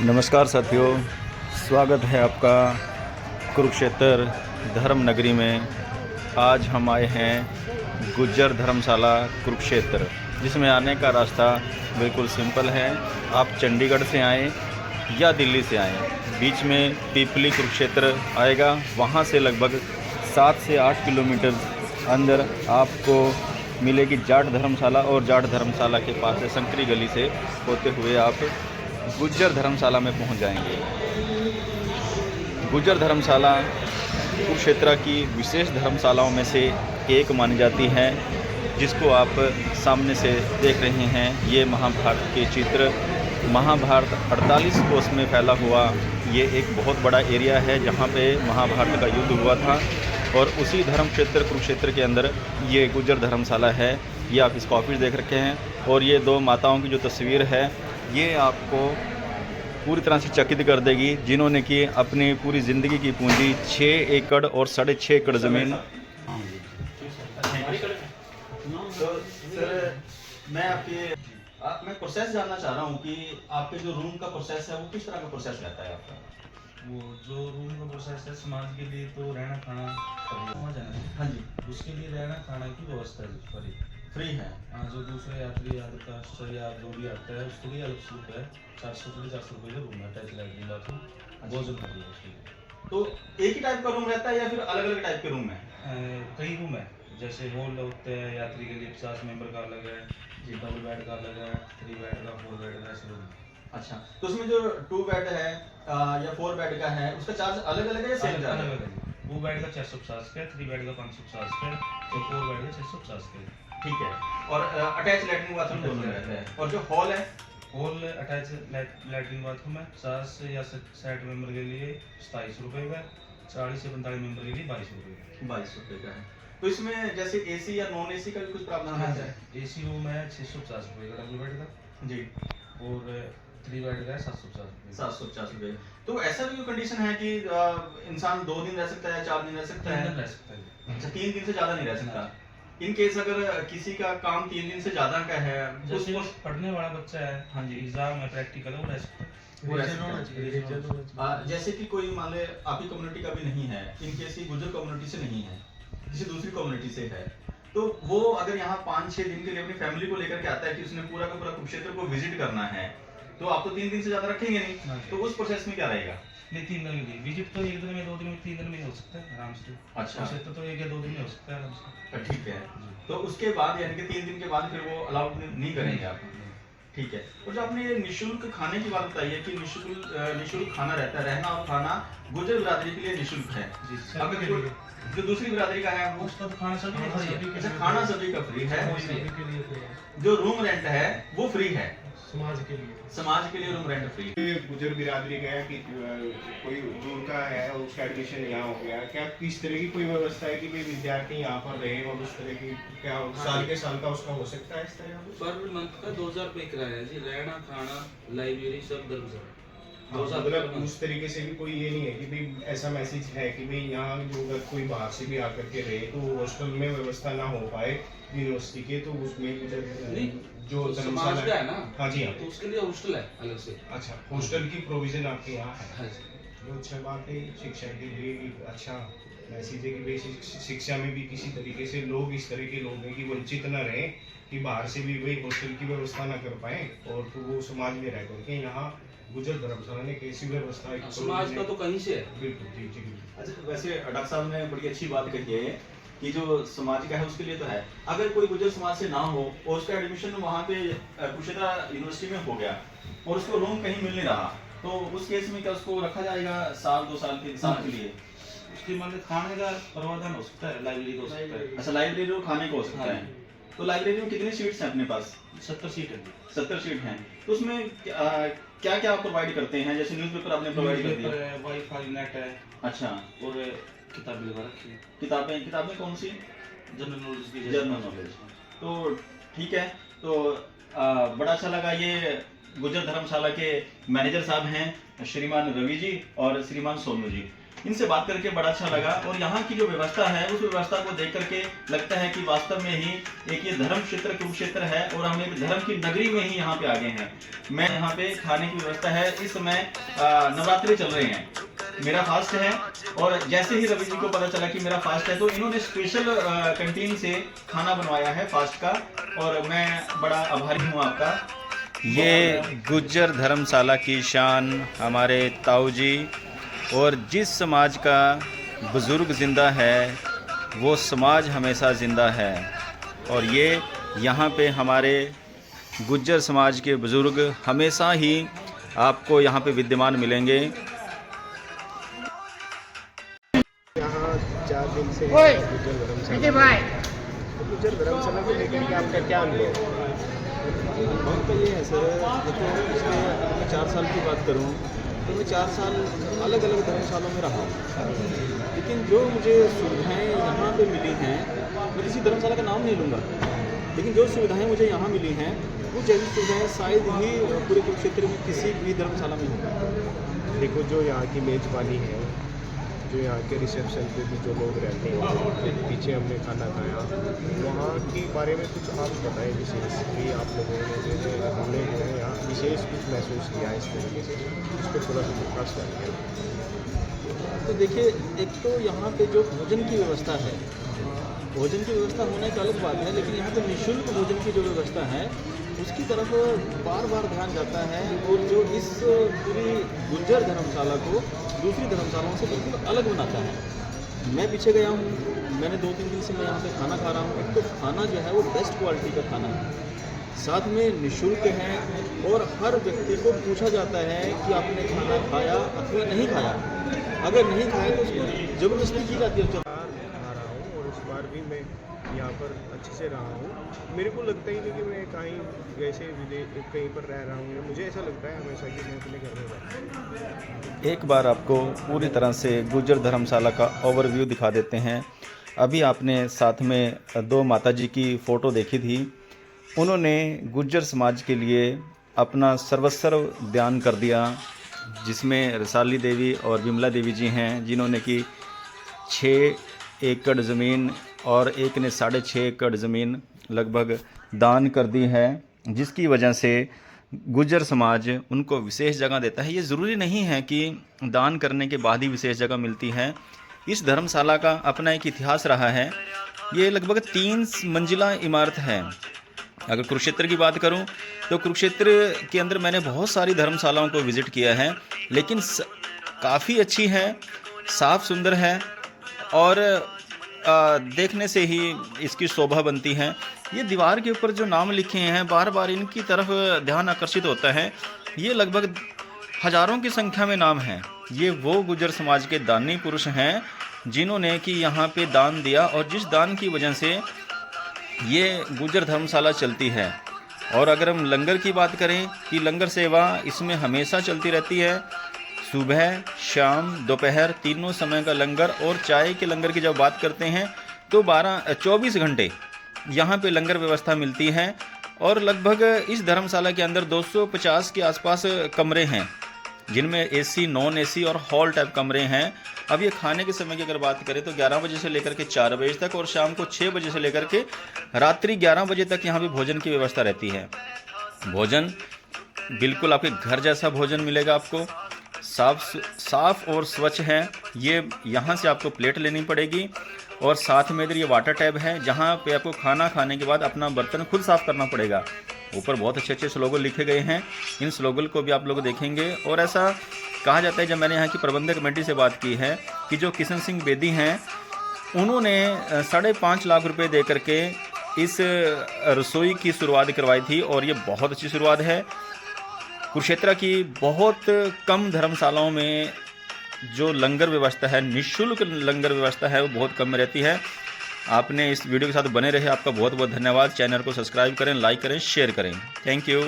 नमस्कार साथियों, स्वागत है आपका कुरुक्षेत्र धर्म नगरी में। आज हम आए हैं गुज्जर धर्मशाला कुरुक्षेत्र, जिसमें आने का रास्ता बिल्कुल सिंपल है। आप चंडीगढ़ से आएँ या दिल्ली से आएँ, बीच में पीपली कुरुक्षेत्र आएगा। वहाँ से लगभग 7 से 8 किलोमीटर अंदर आपको मिलेगी जाट धर्मशाला, और जाट धर्मशाला के पास से संकरी गली से होते हुए आप गुज्जर धर्मशाला में पहुंच जाएंगे। गुज्जर धर्मशाला कुरुक्षेत्र की विशेष धर्मशालाओं में से एक मानी जाती है, जिसको आप सामने से देख रहे हैं। ये महाभारत के चित्र, महाभारत 48 कोस में फैला हुआ ये एक बहुत बड़ा एरिया है, जहाँ पे महाभारत का युद्ध हुआ था। और उसी धर्म क्षेत्र कुरुक्षेत्र के अंदर ये गुज्जर धर्मशाला है। ये आप इसका ऑफिस देख रखे हैं, और ये दो माताओं की जो तस्वीर है, ये आपको पूरी तरह से चकित कर देगी, जिन्होंने कि अपनी पूरी ज़िंदगी की पूंजी 6 एकड़ और 6.5 एकड़ ज़मीन। तो सर, मैं प्रोसेस जानना चाह रहा हूँ कि आपके जो रूम का प्रोसेस है वो किस तरह का प्रोसेस रहता है आपका? वो जो रूम का प्रोसेस है समाज के लिए, तो रहना खाना समझ है ना। हाँ जी, उसके लिए रहना खाना की व्यवस्था है फ्री है। हाँ, जो दूसरे यात्री आदि या जो भी आता है उसके लिए अलग शुल्क है। 400 का रूम है, अटैच लैट्रिन बाथरूम, भोजन कर लिया उसके लिए। तो एक ही टाइप का रूम रहता है या फिर अलग अलग टाइप के रूम है? कई रूम है, जैसे हॉल होते हैं यात्री के लिए 50 मेंबर का अलग है, डबल बेड का अलग है, 3 बेड का, 4 बेड का, ऐसे रूम। अच्छा, तो उसमें जो 2 बेड है या 4 बेड का है, उसका चार्ज अलग अलग है या सेम चार्ज? अलग अलग है। 2 बेड का 450 का है, 3 बेड का 550 का है, और 4 बेड का 650 का है। ठीक है। और अटैच लैट्रिन बाथरूम दोनों रहता है। और जो हॉल है, हॉल अटैच लैट्रिन बाथरूम है। 50 या 60 मेंबर के लिए 27 रुपए का, 40 से 45 मेंबर के लिए 22 रुपए का। 22 रुपये का है। तो इसमें जैसे एसी या नॉन एसी का भी कुछ प्रावधान रहता है? एसी रूम है 650 रुपए का डबल बेड का जी, और 3 बेड का है 750 रुपए। 750 रुपये। तो ऐसा भी कोई कंडीशन है कि इंसान 2 दिन रह सकता है, 4 दिन रह सकता है? 3 दिन रह सकता है। अच्छा, 3 दिन से ज़्यादा नहीं रह सकता। इन केस अगर किसी का काम 3 दिन से ज़्यादा का है, जैसे पढ़ने वाला बच्चा है, हाँ जी, एग्जाम है, प्रैक्टिकल है, वो रह सकता है। वो रह सकता है। जैसे कि कोई मान ले आपकी कम्युनिटी का भी नहीं है, इन केस की गुज्जर कम्युनिटी से नहीं है, किसी दूसरी कम्युनिटी से है, तो वो अगर यहाँ 5-6 दिन के लिए अपनी फैमिली को लेकर के आता है कि उसने पूरा का पूरा कुरुक्षेत्र को विजिट करना है, तो आप तो 3 दिन से ज्यादा रखेंगे नहीं। तो उस प्रोसेस में क्या रहेगा? नहीं, 3 दिन के लिए विजिट तो 1 दिन में, 2 दिन में, 3 दिन में हो सकता है आराम से। अच्छा, तो 1 या 2 दिन में हो सकता है आराम से। ठीक है। तो उसके बाद यानी कि 3 दिन के बाद फिर वो अलाउड नहीं करेंगे आप? ठीक है। और जो आपने निःशुल्क खाने की बात बताई है कि निःशुल्क खाना रहता है, रहना और खाना गुर्जर बिरादरी के लिए निःशुल्क है। अगर जो दूसरी बिरादरी का है वो उसका तो खाना सभी का फ्री है। अच्छा, खाना सभी का फ्री है। जो रूम रेंट है वो फ्री है समाज के लिए। समाज के लिए रूम रेंट फ्री। गुजर बिरादरी का है कि कोई दूर का है और उसका एडमिशन यहाँ हो गया, क्या किस तरह की कोई व्यवस्था है कि भाई विद्यार्थी यहाँ पर रहे, और उस तरह की क्या साल के साल का उसका हो सकता है इस तरह? पर मंथ का 2000 रुपये किराया है जी, रहना खाना लाइब्रेरी सब धर्मशाला। मतलब उस तरीके से भी कोई ये नहीं है कि भाई ऐसा मैसेज है कि भाई यहाँ जो अगर कोई बाहर से भी आकर के रहे तो हॉस्टल में व्यवस्था ना हो पाए यूनिवर्सिटी के, तो उसमें जो समाज का है ना। हाँ जी, हाँ, तो उसके लिए हॉस्टल है अलग से। अच्छा, हॉस्टल की प्रोविजन आपके यहाँ है। हाँ जी। जो अच्छा बात है, शिक्षा के लिए एक अच्छा मैसेज है कि भाई शिक्षा में भी किसी तरीके से लोग इस तरह के लोग हैं कि वंचित न रहें, कि बाहर से भी वही हॉस्टल की व्यवस्था ना कर पाए, और तो वो समाज में रह करके यहाँ गुजर धर्मशाला ने कैसी व्यवस्था है? समाज का तो कहीं से है। बिल्कुल, जी जी बिल्कुल। अच्छा, वैसे डॉक्टर साहब ने बड़ी अच्छी बात कही है कि जो समाज का है उसके लिए तो है। अगर कोई गुजर समाज से ना हो और उसका एडमिशन वहाँ पे कुरुक्षेत्र यूनिवर्सिटी में हो गया और उसको रूम कहीं मिल नहीं रहा, तो उस केस में क्या उसको रखा जाएगा 1-2 साल के लिए? उसके मतलब खाने का प्रावधान हो सकता है, लाइब्रेरी हो सकता है। अच्छा, लाइब्रेरी और खाने को हो सकता है। तो लाइब्रेरी में कितनी सीट्स हैं अपने पास? 70 सीट है। 70 सीट हैं। तो उसमें क्या क्या प्रोवाइड करते हैं? जैसे न्यूज़पेपर आपने प्रोवाइड कर दिया, वाईफाई, नेट है। अच्छा, और किताबें लगा रखी है। किताबें कौन सी? जनरल नॉलेज की। General knowledge. तो ठीक है। तो बड़ा अच्छा लगा। ये गुज्जर धर्मशाला के मैनेजर साहब हैं श्रीमान रवि जी और श्रीमान सोनू जी। इनसे बात करके बड़ा अच्छा लगा और यहाँ की जो व्यवस्था है उस व्यवस्था को देख करके लगता है कि वास्तव में ही एक ये धर्म क्षेत्र कुरुक्षेत्र है और हम एक धर्म की नगरी में ही यहाँ पे आ गए हैं। मैं यहाँ पे खाने की व्यवस्था है, इस समय नवरात्रि चल रहे हैं, मेरा फास्ट है और जैसे ही रवि जी को पता चला कि मेरा फास्ट है तो इन्होंने स्पेशल कैंटीन से खाना बनवाया है फास्ट का और मैं बड़ा आभारी हूँ आपका। ये गुज्जर धर्मशाला की शान हमारे ताऊ जी, और जिस समाज का बुज़ुर्ग ज़िंदा है वो समाज हमेशा ज़िंदा है। और ये यहाँ पे हमारे गुज्जर समाज के बुज़ुर्ग हमेशा ही आपको यहाँ पे विद्यमान मिलेंगे। यहाँ 4 दिन से गुज्जर धर्मशाला को लेकर के आपका क्या अनुभव? अनुभव का ये है सर, देखो पिछले अगर मैं 4 साल की बात करूँ तो मैं 4 साल अलग अलग धर्मशालों में रहा हूँ, लेकिन जो मुझे सुविधाएं यहाँ पे मिली हैं, मैं किसी धर्मशाला का नाम नहीं लूँगा, लेकिन जो सुविधाएं मुझे यहाँ मिली हैं वो जैसी सुविधाएं शायद ही पूरे कुरुक्षेत्र में किसी भी धर्मशाला में होगा। देखो जो यहाँ की मेज़बानी है, जो यहाँ के रिसेप्शन पे भी जो लोग रहते हैं, पीछे हमने खाना खाया, वहाँ के बारे में कुछ आप बताएं विशेष कि आप लोगों ने हमने जो है यहाँ विशेष कुछ महसूस किया इस तरीके से, इस पर थोड़ा सा विकास करेंगे। तो देखिए, एक तो यहाँ पे जो भोजन की व्यवस्था है, भोजन की व्यवस्था होने की अलग बात है, लेकिन यहाँ पे निःशुल्क भोजन की जो व्यवस्था है उसकी तरफ बार बार ध्यान जाता है और जो इस पूरी गुज्जर धर्मशाला को दूसरी धर्मशालाओं से बिल्कुल अलग बनाता है। मैं पीछे गया हूँ, मैंने 2-3 दिन से मैं यहाँ पे खाना खा रहा हूँ। एक तो खाना जो है वो बेस्ट क्वालिटी का खाना है, साथ में निःशुल्क है और हर व्यक्ति को पूछा जाता है कि आपने खाना खाया अथवा नहीं खाया। अगर नहीं खाया तो उसको ज़बरदस्ती की जाती है। आ रहा हूँ और इस बार भी मैं यहाँ पर अच्छे से रहा हूँ। मेरे को लगता ही नहीं कि मैं कहीं ऐसे कहीं पर रह रहा हूँ, मुझे ऐसा लगता है हमेशा कि मैं अपने घर में रहता हूँ। एक बार आपको पूरी तरह से गुज्जर धर्मशाला का ओवरव्यू दिखा देते हैं। अभी आपने साथ में 2 माताजी की फ़ोटो देखी थी, उन्होंने गुज्जर समाज के लिए अपना सर्वस्व दान कर दिया, जिसमें रसाली देवी और विमला देवी जी हैं, जिन्होंने कि 6 एकड़ ज़मीन और एक ने 6.5 एकड़ ज़मीन लगभग दान कर दी है, जिसकी वजह से गुज्जर समाज उनको विशेष जगह देता है। ये ज़रूरी नहीं है कि दान करने के बाद ही विशेष जगह मिलती है। इस धर्मशाला का अपना एक इतिहास रहा है। ये लगभग 3 मंजिला इमारत है। अगर कुरुक्षेत्र की बात करूं तो कुरुक्षेत्र के अंदर मैंने बहुत सारी धर्मशालाओं को विज़िट किया है, लेकिन काफ़ी अच्छी है, साफ़ सुंदर है और देखने से ही इसकी शोभा बनती है। ये दीवार के ऊपर जो नाम लिखे हैं, बार बार इनकी तरफ ध्यान आकर्षित होता है। ये लगभग हज़ारों की संख्या में नाम हैं। ये वो गुज्जर समाज के दानी पुरुष हैं जिन्होंने कि यहाँ पे दान दिया और जिस दान की वजह से ये गुज्जर धर्मशाला चलती है। और अगर हम लंगर की बात करें कि लंगर सेवा इसमें हमेशा चलती रहती है। सुबह, शाम, दोपहर तीनों समय का लंगर, और चाय के लंगर की जब बात करते हैं तो 24 घंटे यहाँ पे लंगर व्यवस्था मिलती है। और लगभग इस धर्मशाला के अंदर 250 के आसपास कमरे हैं, जिनमें एसी, नॉन एसी और हॉल टाइप कमरे हैं। अब ये खाने के समय की अगर बात करें तो 11 बजे से लेकर के 4 बजे तक और शाम को 6 बजे से लेकर के रात्रि 11 बजे तक यहाँ पे भोजन की व्यवस्था रहती है। भोजन बिल्कुल आपके घर जैसा भोजन मिलेगा आपको, साफ और स्वच्छ है। ये यहाँ से आपको प्लेट लेनी पड़ेगी और साथ में इधर ये वाटर टैब है, जहाँ पे आपको खाना खाने के बाद अपना बर्तन खुद साफ़ करना पड़ेगा। ऊपर बहुत अच्छे अच्छे स्लोगन लिखे गए हैं, इन स्लोगन को भी आप लोग देखेंगे। और ऐसा कहा जाता है, जब मैंने यहाँ की प्रबंधक कमेटी से बात की है, कि जो किशन सिंह बेदी हैं उन्होंने 5.5 लाख रुपए दे करके इस रसोई की शुरुआत करवाई थी और ये बहुत अच्छी शुरुआत है। कुरुक्षेत्र की बहुत कम धर्मशालाओं में जो लंगर व्यवस्था है, निःशुल्क लंगर व्यवस्था है, वो बहुत कम में रहती है। आपने इस वीडियो के साथ बने रहे, आपका बहुत बहुत धन्यवाद। चैनल को सब्सक्राइब करें, लाइक करें, शेयर करें। Thank you.